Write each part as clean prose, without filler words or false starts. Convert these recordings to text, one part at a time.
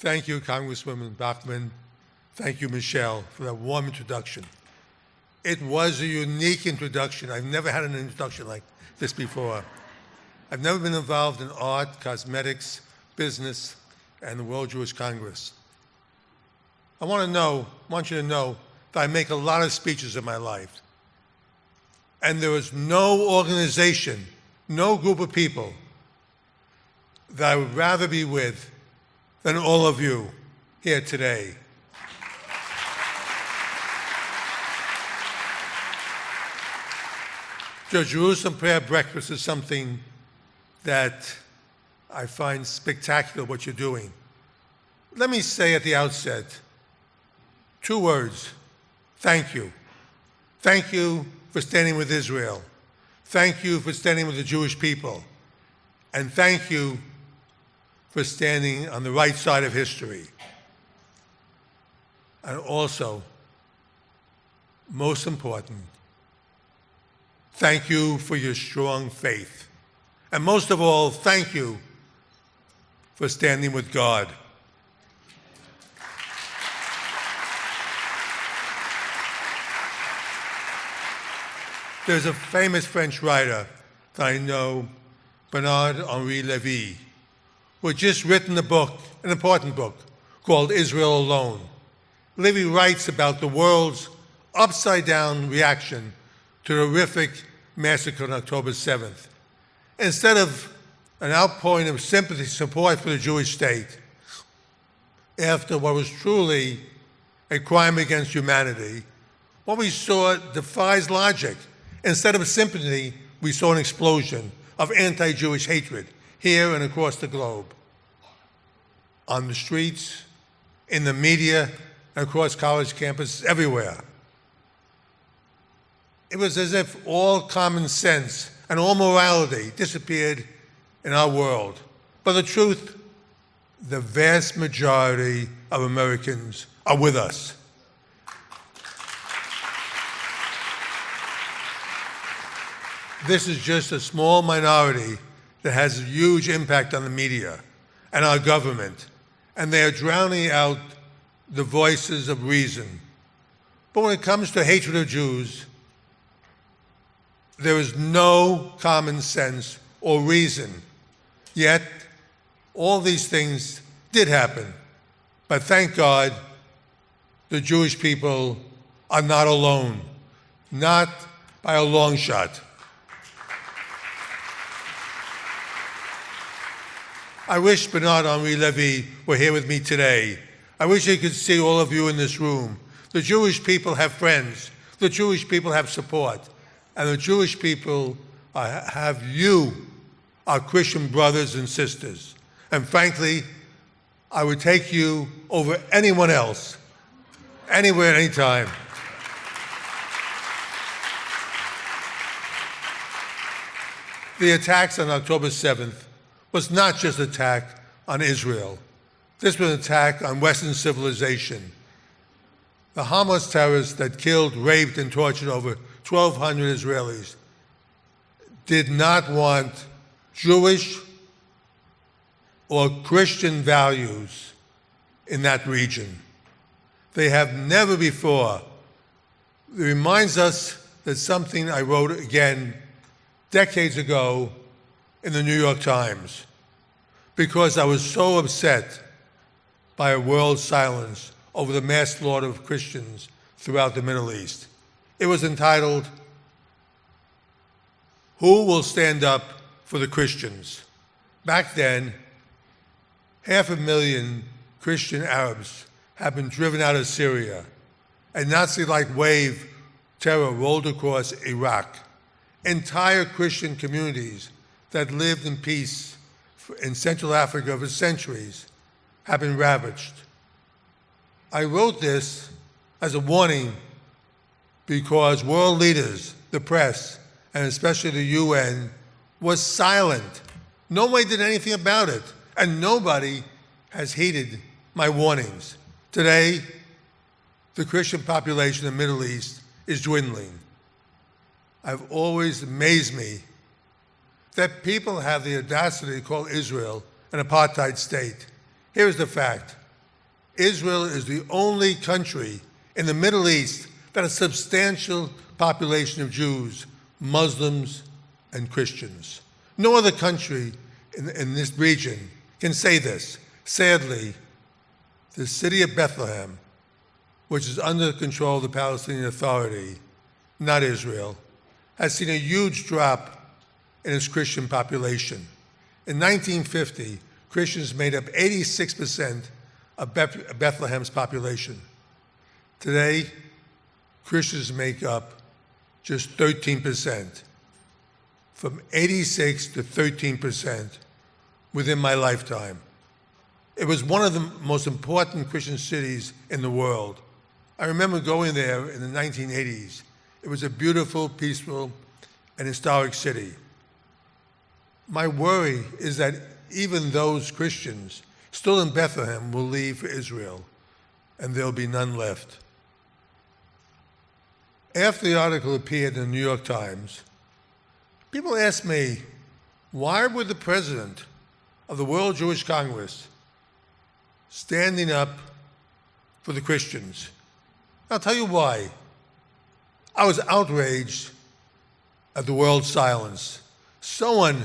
Thank you, Congresswoman Bachmann. Thank you, Michelle, for that warm introduction. It was a unique introduction. I've never had an introduction like this before. I've never been involved in art, cosmetics, business, and the World Jewish Congress. I want you to know that I make a lot of speeches in my life. And there is no organization, no group of people that I would rather be with than all of you here today. The Jerusalem Prayer Breakfast is something that I find spectacular what you're doing. Let me say at the outset, 2 words: thank you. Thank you for standing with Israel. Thank you for standing with the Jewish people. And thank you for standing on the right side of history. And also, most important, thank you for your strong faith. And most of all, thank you for standing with God. There's a famous French writer that I know, Bernard-Henri Lévy, who had just written a book, an important book, called Israel Alone. Lévy writes about the world's upside-down reaction to the horrific massacre on October 7th. Instead of an outpouring of sympathy, support for the Jewish state, after what was truly a crime against humanity, what we saw defies logic. Instead of sympathy, we saw an explosion of anti-Jewish hatred here and across the globe, on the streets, in the media, and across college campuses, everywhere. It was as if all common sense and all morality disappeared in our world. But the truth, the vast majority of Americans are with us. This is just a small minority that has a huge impact on the media and our government, and they are drowning out the voices of reason. But when it comes to hatred of Jews, there is no common sense or reason. Yet, all these things did happen. But thank God, the Jewish people are not alone, not by a long shot. I wish Bernard-Henri Lévy were here with me today. I wish I could see all of you in this room. The Jewish people have friends. The Jewish people have support. And the Jewish people have you, our Christian brothers and sisters. And frankly, I would take you over anyone else, anywhere, anytime. The attacks on October 7th was not just an attack on Israel. This was an attack on Western civilization. The Hamas terrorists that killed, raped, and tortured over 1,200 Israelis did not want Jewish or Christian values in that region. They have never before. It reminds us that something I wrote again decades ago in the New York Times, because I was so upset by a world silence over the mass slaughter of Christians throughout the Middle East. It was entitled, "Who Will Stand Up for the Christians?" Back then, 500,000 Christian Arabs had been driven out of Syria. A Nazi-like wave terror rolled across Iraq. Entire Christian communities that lived in peace in Central Africa for centuries have been ravaged. I wrote this as a warning because world leaders, the press, and especially the UN, was silent. Nobody did anything about it, and nobody has heeded my warnings. Today, the Christian population in the Middle East is dwindling. I've always amazed me that people have the audacity to call Israel an apartheid state. Here's the fact. Israel is the only country in the Middle East that has a substantial population of Jews, Muslims, and Christians. No other country in this region can say this. Sadly, the city of Bethlehem, which is under the control of the Palestinian Authority, not Israel, has seen a huge drop in its Christian population. In 1950, Christians made up 86% of Bethlehem's population. Today, Christians make up just 13%, from 86 to 13% within my lifetime. It was one of the most important Christian cities in the world. I remember going there in the 1980s. It was a beautiful, peaceful, and historic city. My worry is that even those Christians still in Bethlehem will leave for Israel, and there'll be none left. After the article appeared in the New York Times, people asked me, why would the president of the World Jewish Congress standing up for the Christians? I'll tell you why. I was outraged at the world's silence. Someone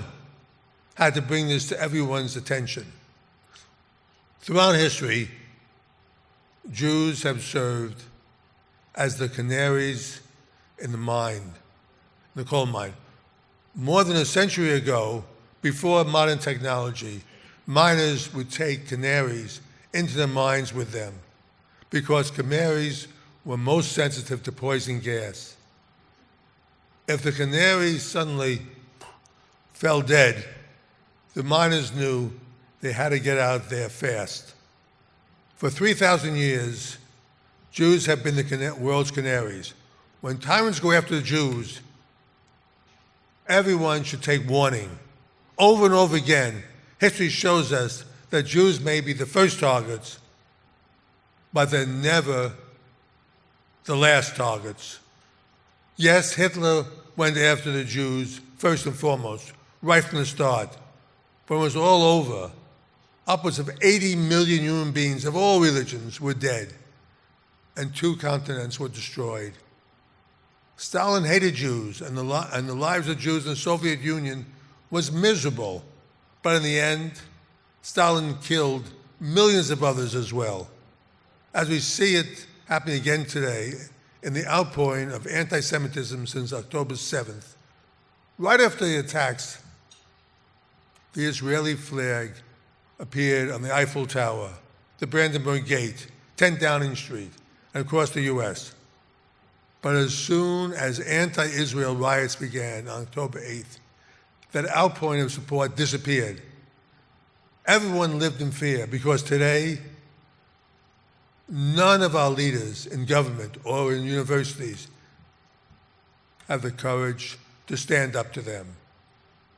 had to bring this to everyone's attention. Throughout history, Jews have served as the canaries in the mine, the coal mine. More than a century ago, before modern technology, miners would take canaries into the mines with them because canaries were most sensitive to poison gas. If the canaries suddenly fell dead, the miners knew they had to get out there fast. For 3,000 years, Jews have been the world's canaries. When tyrants go after the Jews, everyone should take warning. Over and over again, history shows us that Jews may be the first targets, but they're never the last targets. Yes, Hitler went after the Jews first and foremost, right from the start. But when it was all over, upwards of 80 million human beings of all religions were dead, and 2 continents were destroyed. Stalin hated Jews, and the lives of Jews in the Soviet Union was miserable. But in the end, Stalin killed millions of others as well. As we see it happening again today in the outpouring of anti-Semitism since October 7th, right after the attacks, the Israeli flag appeared on the Eiffel Tower, the Brandenburg Gate, 10 Downing Street, and across the U.S. But as soon as anti-Israel riots began on October 8th, that outpouring of support disappeared. Everyone lived in fear because today, none of our leaders in government or in universities have the courage to stand up to them.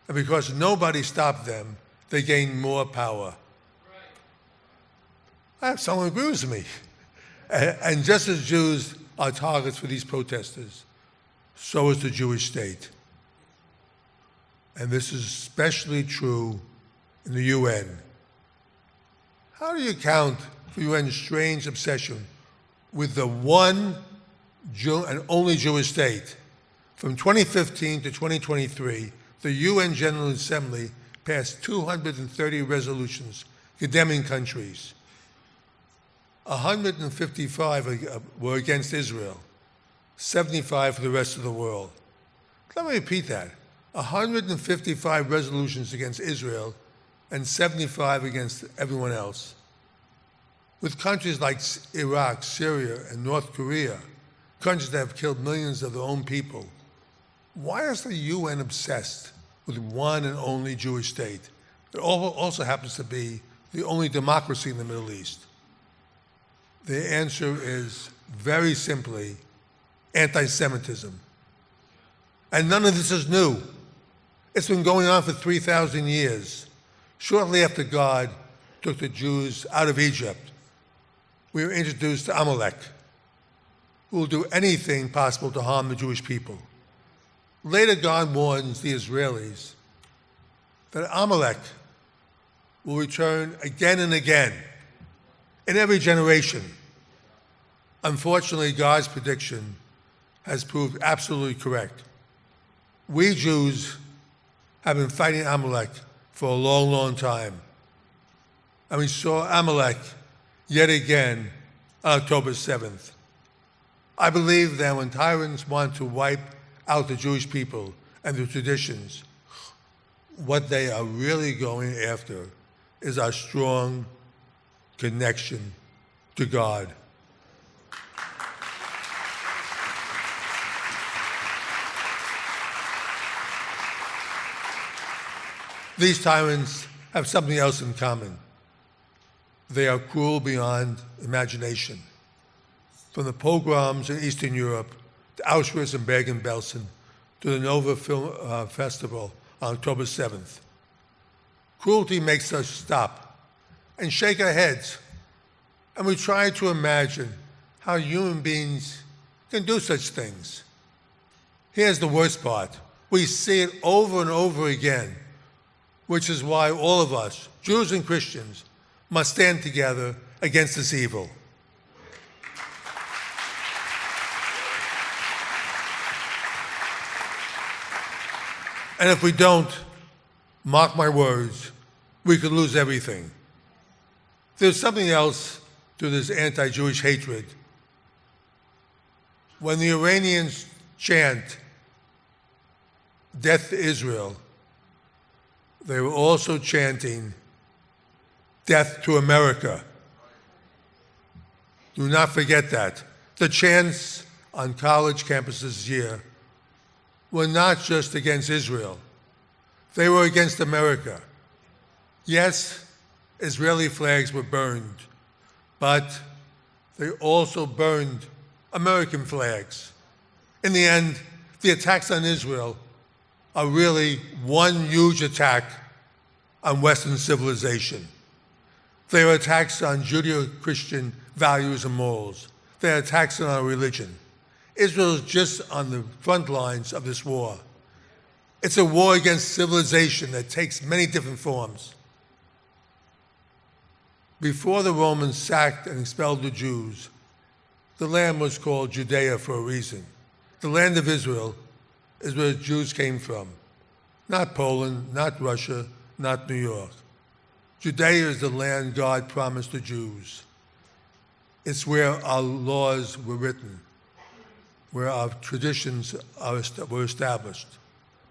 And because nobody stopped them, they gained more power. I have someone who agrees with me. And just as Jews are targets for these protesters, so is the Jewish state. And this is especially true in the UN. How do you account for UN's strange obsession with the one and only Jewish state? From 2015 to 2023, the UN General Assembly passed 230 resolutions condemning countries. 155 were against Israel, 75 for the rest of the world. Let me repeat that. 155 resolutions against Israel and 75 against everyone else. With countries like Iraq, Syria, and North Korea, countries that have killed millions of their own people, why is the UN obsessed with one and only Jewish state that also happens to be the only democracy in the Middle East? The answer is very simply anti-Semitism. And none of this is new. It's been going on for 3,000 years. Shortly after God took the Jews out of Egypt, we were introduced to Amalek, who will do anything possible to harm the Jewish people. Later, God warns the Israelis that Amalek will return again and again. in every generation. Unfortunately, God's prediction has proved absolutely correct. We Jews have been fighting Amalek for a long, long time. And we saw Amalek yet again on October 7th. I believe that when tyrants want to wipe out the Jewish people and their traditions, what they are really going after is our strong connection to God. These tyrants have something else in common. They are cruel beyond imagination. From the pogroms in Eastern Europe to Auschwitz and Bergen-Belsen to the Nova Film Festival on October 7th. Cruelty makes us stop and shake our heads, and we try to imagine how human beings can do such things. Here's the worst part. We see it over and over again, which is why all of us, Jews and Christians, must stand together against this evil. And if we don't, mark my words, we could lose everything. There's something else to this anti-Jewish hatred. When the Iranians chant, "Death to Israel," they were also chanting, "Death to America." Do not forget that. The chants on college campuses this year were not just against Israel. They were against America. Yes, Israeli flags were burned, but they also burned American flags. In the end, the attacks on Israel are really one huge attack on Western civilization. They are attacks on Judeo-Christian values and morals. They are attacks on our religion. Israel is just on the front lines of this war. It's a war against civilization that takes many different forms. Before the Romans sacked and expelled the Jews, the land was called Judea for a reason. The land of Israel is where Jews came from. Not Poland, not Russia, not New York. Judea is the land God promised the Jews. It's where our laws were written, where our traditions were established.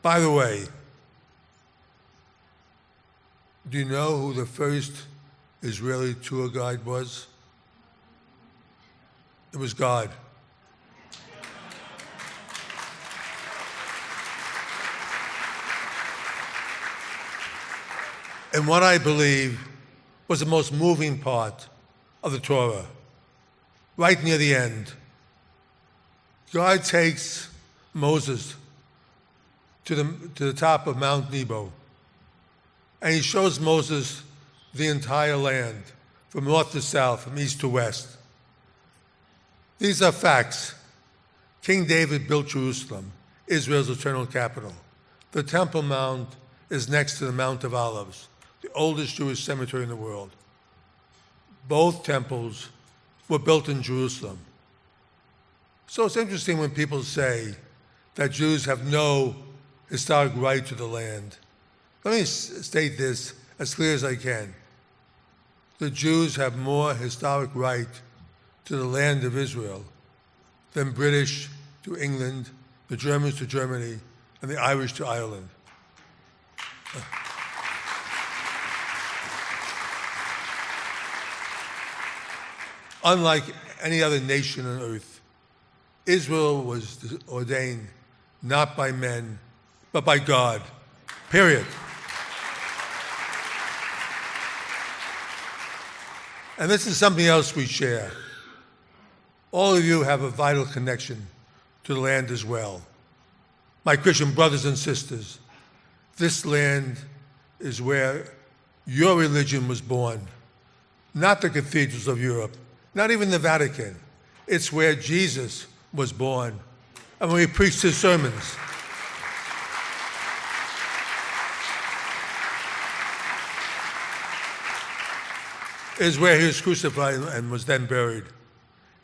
By the way, do you know who the first Israeli tour guide was? It was God. And what I believe was the most moving part of the Torah, right near the end, God takes Moses to the top of Mount Nebo, and he shows Moses the entire land, from north to south, from east to west. These are facts. King David built Jerusalem, Israel's eternal capital. The Temple Mount is next to the Mount of Olives, the oldest Jewish cemetery in the world. Both temples were built in Jerusalem. So it's interesting when people say that Jews have no historic right to the land. Let me state this as clear as I can. The Jews have more historic right to the land of Israel than British to England, the Germans to Germany, and the Irish to Ireland. Unlike any other nation on earth, Israel was ordained not by men, but by God, period. And this is something else we share. All of you have a vital connection to the land as well. My Christian brothers and sisters, this land is where your religion was born, not the cathedrals of Europe, not even the Vatican. It's where Jesus was born. And when we preach his sermons, is where he was crucified and was then buried.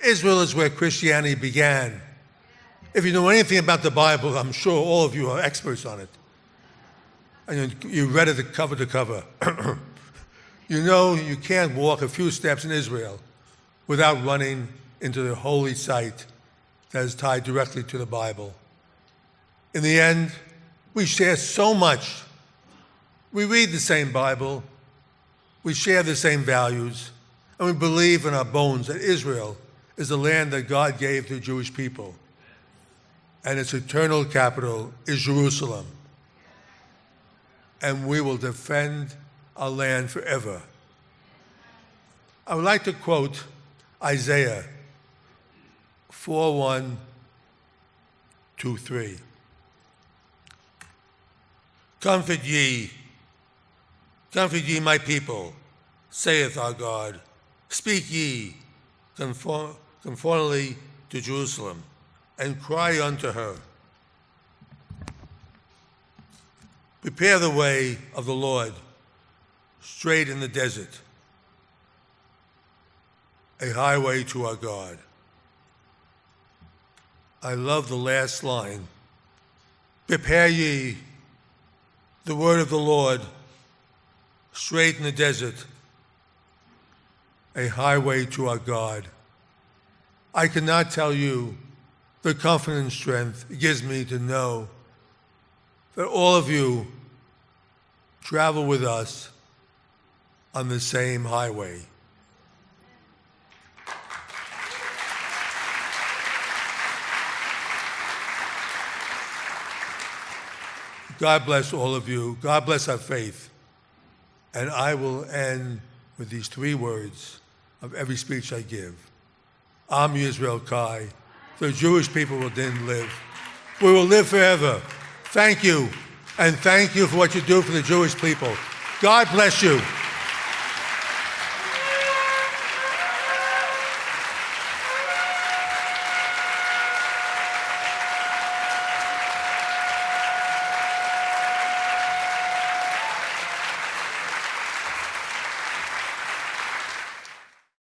Israel is where Christianity began. If you know anything about the Bible, I'm sure all of you are experts on it. And you read it cover to cover. You know you can't walk a few steps in Israel without running into the holy site that is tied directly to the Bible. In the end, we share so much. We read the same Bible, we share the same values, and we believe in our bones that Israel is the land that God gave to the Jewish people, and its eternal capital is Jerusalem. And we will defend our land forever. I would like to quote Isaiah 4:1-3. Comfort ye my people, saith our God. Speak ye conformably to Jerusalem, and cry unto her. Prepare the way of the Lord, straight in the desert, a highway to our God. I love the last line. Prepare ye the word of the Lord, straight in the desert, a highway to our God. I cannot tell you the comfort and strength it gives me to know that all of you travel with us on the same highway. God bless all of you. God bless our faith. And I will end with these 3 words of every speech I give. Am Yisrael Kai. The Jewish people will then live. We will live forever. Thank you. And thank you for what you do for the Jewish people. God bless you.